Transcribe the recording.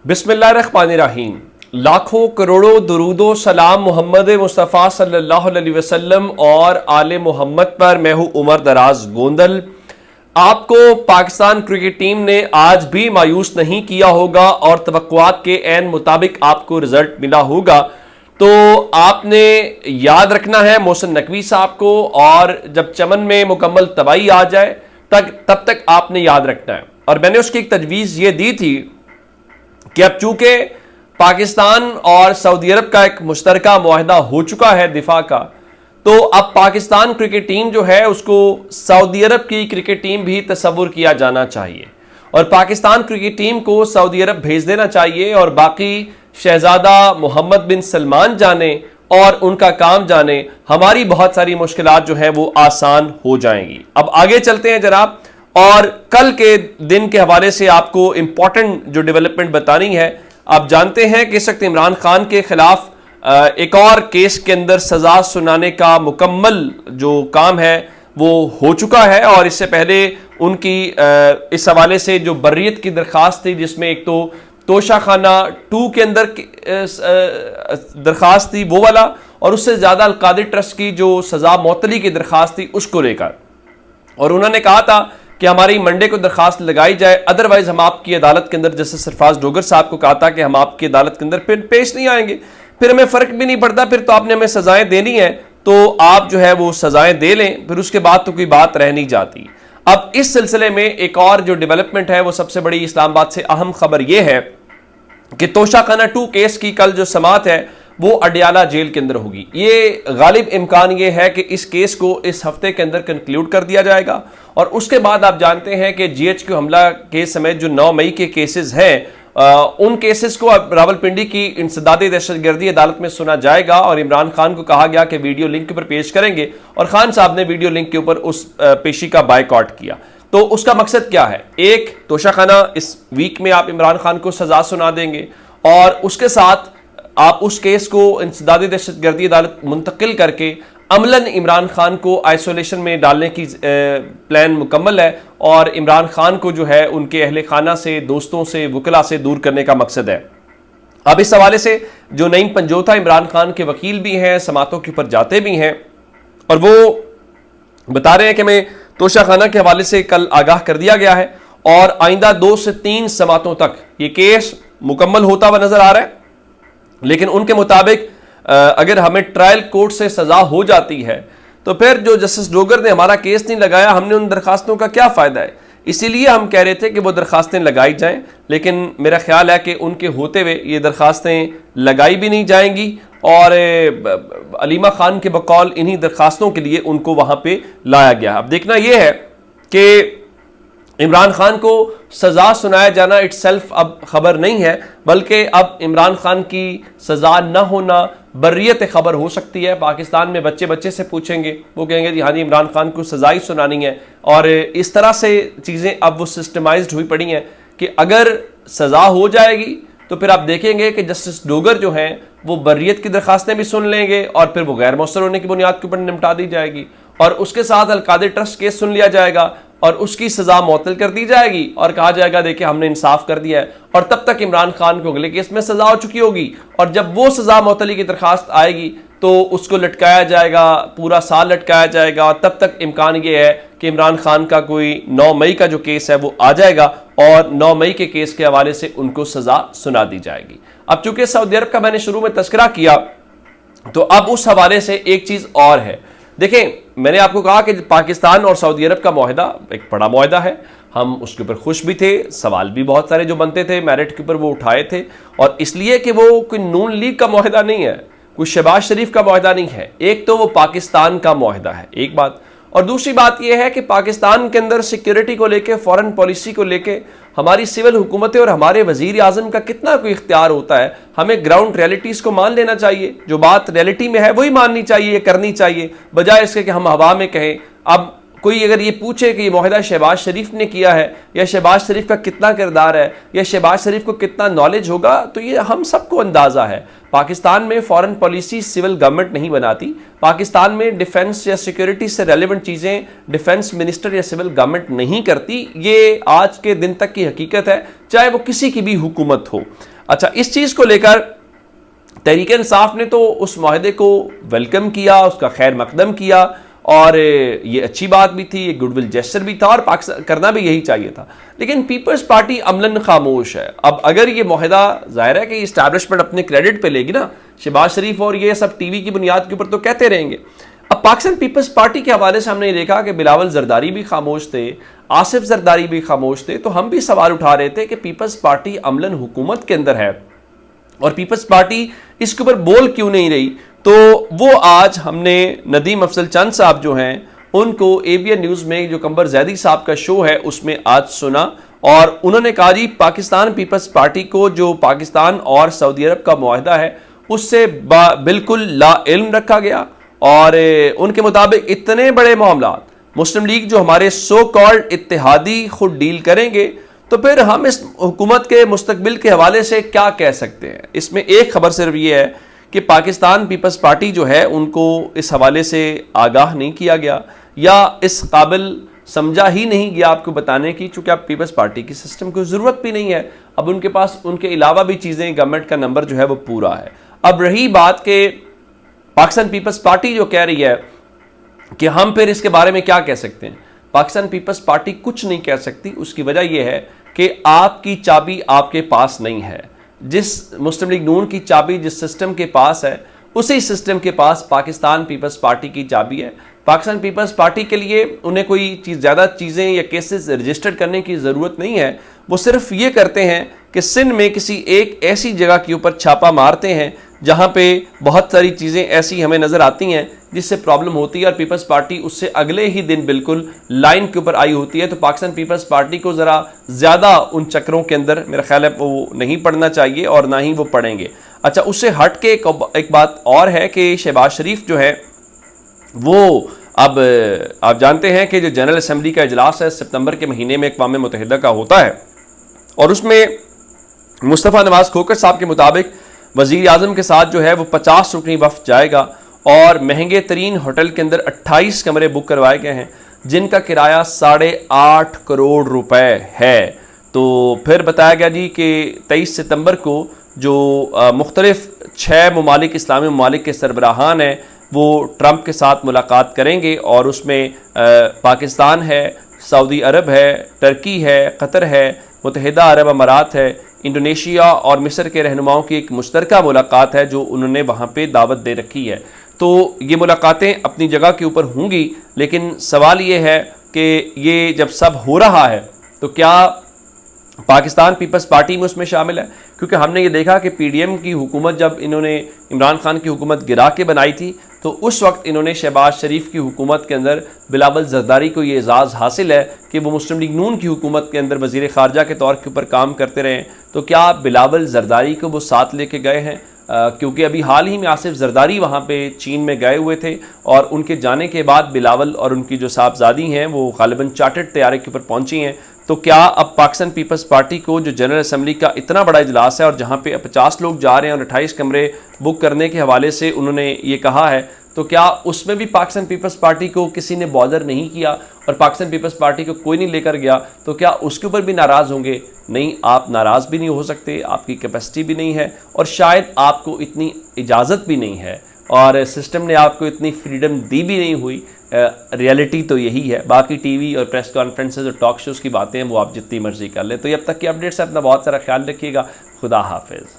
बिस्मिल्लाहिर्रहमानिर्रहीम। लाखों करोड़ों दुरूदो सलाम मोहम्मद मुस्तफ़ा सल्लल्लाहु अलैहि वसल्लम और आले मोहम्मद पर। मैं हूं उमर दराज गोंदल। आपको पाकिस्तान क्रिकेट टीम ने आज भी मायूस नहीं किया होगा और तवक्कुआत के ऐन मुताबिक आपको रिजल्ट मिला होगा। तो आपने याद रखना है मोहसिन नकवी साहब को, और जब चमन में मुकम्मल तबाही आ जाए तब तक आपने याद रखना है। और मैंने उसकी एक तजवीज़ ये दी थी कि अब चूंकि पाकिस्तान और सऊदी अरब का एक मुश्तरका मुआहदा हो चुका है दिफा का, तो अब पाकिस्तान क्रिकेट टीम जो है उसको सऊदी अरब की क्रिकेट टीम भी तस्वुर किया जाना चाहिए और पाकिस्तान क्रिकेट टीम को सऊदी अरब भेज देना चाहिए और बाकी शहजादा मोहम्मद बिन सलमान जाने और उनका काम जाने, हमारी बहुत सारी मुश्किलात जो है वो आसान हो जाएंगी। अब आगे चलते हैं जनाब, और कल के दिन के हवाले से आपको इंपॉर्टेंट जो डेवलपमेंट बतानी है। आप जानते हैं कि इस वक्त इमरान खान के खिलाफ एक और केस के अंदर सजा सुनाने का मुकम्मल जो काम है वो हो चुका है, और इससे पहले उनकी इस हवाले से जो बर्रियत की दरखास्त थी, जिसमें एक तो तोशाखाना 2 के अंदर दरखास्त थी वो वाला, और उससे ज्यादा अलकादिर ट्रस्ट की जो सजा मौतली की दरखास्त थी उसको लेकर, और उन्होंने कहा था कि हमारी मंडे को दरखास्त लगाई जाए, अदरवाइज हम आपकी अदालत के अंदर, जैसे सरफराज डोगर साहब को कहा था कि हम आपकी अदालत के अंदर फिर पेश नहीं आएंगे, फिर हमें फर्क भी नहीं पड़ता, फिर तो आपने हमें सजाएं देनी है तो आप जो है वो सजाएं दे लें, फिर उसके बाद तो कोई बात रह नहीं जाती। अब इस सिलसिले में एक और जो डेवलपमेंट है वो सबसे बड़ी इस्लामाबाद से अहम खबर यह है कि तोशाखाना 2 केस की कल जो समाअत है वो अडियाला जेल के अंदर होगी। ये गालिब इम्कान ये है कि इस केस को इस हफ्ते के अंदर कंक्लूड कर दिया जाएगा, और उसके बाद आप जानते हैं कि GHQ हमला केस समेत जो 9 मई के केसेस हैं, उन केसेस को अब रावलपिंडी की इंसदादी दहशतगर्दी अदालत में सुना जाएगा, और इमरान खान को कहा गया कि वीडियो लिंक के ऊपर पेश करेंगे, और खान साहब ने वीडियो लिंक के ऊपर उस पेशी का बायकॉट किया। तो उसका मकसद क्या है? एक, तोशाखाना इस वीक में आप इमरान खान को सजा सुना देंगे, और उसके साथ आप उस केस को इंसदादी दहशतगर्दी अदालत मुंतकिल करके अमलन इमरान खान को आइसोलेशन में डालने की प्लान मुकम्मल है, और इमरान खान को जो है उनके अहले खाना से, दोस्तों से, वकला से दूर करने का मकसद है। अब इस हवाले से जो नईम पंजोथा इमरान खान के वकील भी हैं, समातों के ऊपर जाते भी हैं, और वो बता रहे हैं कि मैं तोशाखाना के हवाले से कल आगाह कर दिया गया है, और आइंदा 2 से 3 समातों तक ये केस मुकम्मल होता हुआ नजर आ रहा है। लेकिन उनके मुताबिक अगर हमें ट्रायल कोर्ट से सजा हो जाती है तो फिर जो जस्टिस डोगर ने हमारा केस नहीं लगाया, हमने उन दरखास्तों का क्या फ़ायदा है? इसीलिए हम कह रहे थे कि वो दरखास्तें लगाई जाएं, लेकिन मेरा ख्याल है कि उनके होते हुए ये दरखास्तें लगाई भी नहीं जाएंगी, और अलीमा खान के बकौल इन्हीं दरखास्तों के लिए उनको वहाँ पर लाया गया। अब देखना यह है कि इमरान खान को सजा सुनाया जाना इटसेल्फ अब खबर नहीं है, बल्कि अब इमरान खान की सजा न होना बर्रियत खबर हो सकती है। पाकिस्तान में बच्चे बच्चे से पूछेंगे, वो कहेंगे जी हाँ जी इमरान खान को सजा ही सुनानी है, और इस तरह से चीज़ें अब वो सिस्टमाइज्ड हुई पड़ी हैं कि अगर सजा हो जाएगी तो फिर आप देखेंगे कि जस्टिस डोगर जो हैं वो बर्रियत की दरखास्तें भी सुन लेंगे, और फिर वो गैर मौसर होने की बुनियाद के ऊपर निपटा दी जाएगी, और उसके साथ अलकादिर ट्रस्ट केस सुन लिया जाएगा, और उसकी सजा मुअत्तल कर दी जाएगी, और कहा जाएगा देखिए हमने इंसाफ कर दिया है, और तब तक इमरान खान को अगले केस में सजा हो चुकी होगी, और जब वो सजा मुअत्तली की दरखास्त आएगी तो उसको लटकाया जाएगा, पूरा साल लटकाया जाएगा, और तब तक इम्कान ये है कि इमरान खान का कोई 9 मई का जो केस है वो आ जाएगा, और 9 मई के केस के हवाले से उनको सजा सुना दी जाएगी। अब चूंकि सऊदी अरब का मैंने शुरू में तस्करा किया, तो अब उस हवाले से एक चीज और है। देखें, मैंने आपको कहा कि पाकिस्तान और सऊदी अरब का मुआहदा एक बड़ा मुआहदा है, हम उसके ऊपर खुश भी थे, सवाल भी बहुत सारे जो बनते थे मेरिट के ऊपर वो उठाए थे, और इसलिए कि वो कोई नून लीग का मुआहदा नहीं है, कोई शहबाज शरीफ का मुआहदा नहीं है। एक तो वो पाकिस्तान का मुआहदा है, एक बात, और दूसरी बात यह है कि पाकिस्तान के अंदर सिक्योरिटी को लेके, फॉरेन पॉलिसी को लेके हमारी सिविल हुकूमतें और हमारे वजीर आजम का कितना कोई इख्तियार होता है। हमें ग्राउंड रियलिटीज को मान लेना चाहिए, जो बात रियलिटी में है वही माननी चाहिए, करनी चाहिए, बजाय इसके कि हम हवा में कहें। अब कोई अगर ये पूछे कि ये मुआहदा शहबाज शरीफ ने किया है या शहबाज शरीफ का कितना किरदार है या शहबाज शरीफ को कितना नॉलेज होगा, तो ये हम सबको अंदाज़ा है। पाकिस्तान में फॉरेन पॉलिसी सिविल गवर्नमेंट नहीं बनाती। पाकिस्तान में डिफेंस या सिक्योरिटी से रेलिवेंट चीज़ें डिफेंस मिनिस्टर या सिविल गवर्नमेंट नहीं करती। ये आज के दिन तक की हकीकत है, चाहे वो किसी की भी हुकूमत हो। अच्छा, इस चीज़ को लेकर तहरीक इंसाफ ने तो उस मुआहदे को वेलकम किया, उसका खैर मकदम किया और ये अच्छी बात भी थी, ये गुडविल जेस्चर भी था और पाकिस्तान करना भी यही चाहिए था। लेकिन पीपल्स पार्टी अमलन खामोश है। अब अगर ये मुआहदा, जाहिर है कि इस्टेब्लिशमेंट अपने क्रेडिट पे लेगी ना, शहबाज शरीफ और ये सब टीवी की बुनियाद के ऊपर तो कहते रहेंगे। अब पाकिस्तान पीपल्स पार्टी के हवाले से हमने ये देखा कि बिलावल जरदारी भी खामोश थे, आसिफ जरदारी भी खामोश थे, तो हम भी सवाल उठा रहे थे कि पीपल्स पार्टी अमलन हुकूमत के अंदर है और पीपल्स पार्टी इसके ऊपर बोल क्यों नहीं रही। तो वो आज हमने नदीम अफजल चंद साहब जो हैं उनको ABN न्यूज़ में जो कंबर जैदी साहब का शो है उसमें आज सुना और उन्होंने कहा जी पाकिस्तान पीपल्स पार्टी को जो पाकिस्तान और सऊदी अरब का मुआहदा है उससे बिल्कुल ला इल्म रखा गया और उनके मुताबिक इतने बड़े मामला मुस्लिम लीग जो हमारे सो कॉल्ड इत्तेहादी खुद डील करेंगे, तो फिर हम इस हुकूमत के मुस्तकबिल के हवाले से क्या कह सकते हैं। इसमें एक खबर सिर्फ ये है कि पाकिस्तान पीपल्स पार्टी जो है उनको इस हवाले से आगाह नहीं किया गया या इस काबिल समझा ही नहीं गया आपको बताने की, चूँकि आप पीपल्स पार्टी की सिस्टम को ज़रूरत भी नहीं है। अब उनके पास उनके अलावा भी चीज़ें, गवर्नमेंट का नंबर जो है वो पूरा है। अब रही बात के पाकिस्तान पीपल्स पार्टी जो कह रही है कि हम फिर इसके बारे में क्या कह सकते हैं, पाकिस्तान पीपल्स पार्टी कुछ नहीं कह सकती। उसकी वजह यह है कि आपकी चाबी आपके पास नहीं है। जिस मुस्लिम लीग नून की चाबी जिस सिस्टम के पास है उसी सिस्टम के पास पाकिस्तान पीपल्स पार्टी की चाबी है। पाकिस्तान पीपल्स पार्टी के लिए उन्हें कोई ज़्यादा चीज़ें या केसेस रजिस्टर करने की ज़रूरत नहीं है। वो सिर्फ ये करते हैं कि सिंध में किसी एक ऐसी जगह के ऊपर छापा मारते हैं जहाँ पे बहुत सारी चीज़ें ऐसी हमें नज़र आती हैं जिससे प्रॉब्लम होती है और पीपल्स पार्टी उससे अगले ही दिन बिल्कुल लाइन के ऊपर आई होती है। तो पाकिस्तान पीपल्स पार्टी को ज़रा ज़्यादा उन चक्रों के अंदर मेरा ख्याल है वो नहीं पढ़ना चाहिए और ना ही वो पढ़ेंगे। अच्छा, उससे हट के एक बात और है कि शहबाज शरीफ जो है वो अब आप जानते हैं कि जो जनरल असम्बली का इजलास है सितंबर के महीने में अक़वाम मुत्तहिदा का होता है और उसमें मुस्तफ़ा नवाज़ खोकर साहब के मुताबिक वज़ीर आज़म के साथ जो है वो 50 रुकनी वफ़द जाएगा और महंगे तरीन होटल के अंदर 28 कमरे बुक करवाए गए हैं जिनका किराया 8.5 करोड़ रुपए है। तो फिर बताया गया जी कि 23 सितंबर को जो मुख्तलिफ 6 ममालिक इस्लामी ममालिक के सरबराहान हैं वो ट्रंप के साथ मुलाकात करेंगे और उसमें पाकिस्तान है, सऊदी अरब है, टर्की है, कतर है, मुत्तहिदा अरब अमारात है, इंडोनेशिया और मिस्र के रहनुमाओं की एक मुश्तरका मुलाकात है जो उन्होंने वहाँ पे दावत दे रखी है। तो ये मुलाकातें अपनी जगह के ऊपर होंगी, लेकिन सवाल ये है कि ये जब सब हो रहा है तो क्या पाकिस्तान पीपल्स पार्टी में उसमें शामिल है? क्योंकि हमने ये देखा कि PDM की हुकूमत जब इन्होंने इमरान खान की हुकूमत गिरा के बनाई थी तो उस वक्त इन्होंने शहबाज शरीफ की हुकूमत के अंदर बिलावल जरदारी को ये एजाज़ हासिल है कि वो मुस्लिम लीग नून की हुकूमत के अंदर वज़ीर ख़ारजा के तौर के ऊपर काम करते रहे। तो क्या बिलावल जरदारी को वो साथ लेके गए हैं? क्योंकि अभी हाल ही में आसिफ जरदारी वहाँ पे चीन में गए हुए थे और उनके जाने के बाद बिलावल और उनकी जो साहबजादी हैं वो ग़ालिबन चार्टर्ड तैयारे के ऊपर पहुँची हैं। तो क्या अब पाकिस्तान पीपल्स पार्टी को जो जनरल असम्बली का इतना बड़ा इजलास है और जहाँ पे 50 लोग जा रहे हैं और 28 कमरे बुक करने के हवाले से उन्होंने ये कहा है, तो क्या उसमें भी पाकिस्तान पीपल्स पार्टी को किसी ने बॉदर नहीं किया और पाकिस्तान पीपल्स पार्टी को कोई नहीं लेकर गया? तो क्या उसके ऊपर भी नाराज़ होंगे? नहीं, आप नाराज़ भी नहीं हो सकते, आपकी कैपेसिटी भी नहीं है और शायद आपको इतनी इजाज़त भी नहीं है और सिस्टम ने आपको इतनी फ्रीडम दी भी नहीं हुई। रियलिटी तो यही है। बाकी टीवी और प्रेस कॉन्फ्रेंसेज और टॉक शोज़ की बातें हैं वो आप जितनी मर्जी कर लें। तो अब तक की अपडेट्स है, अपना बहुत सारा ख्याल रखिएगा। खुदा हाफिज़।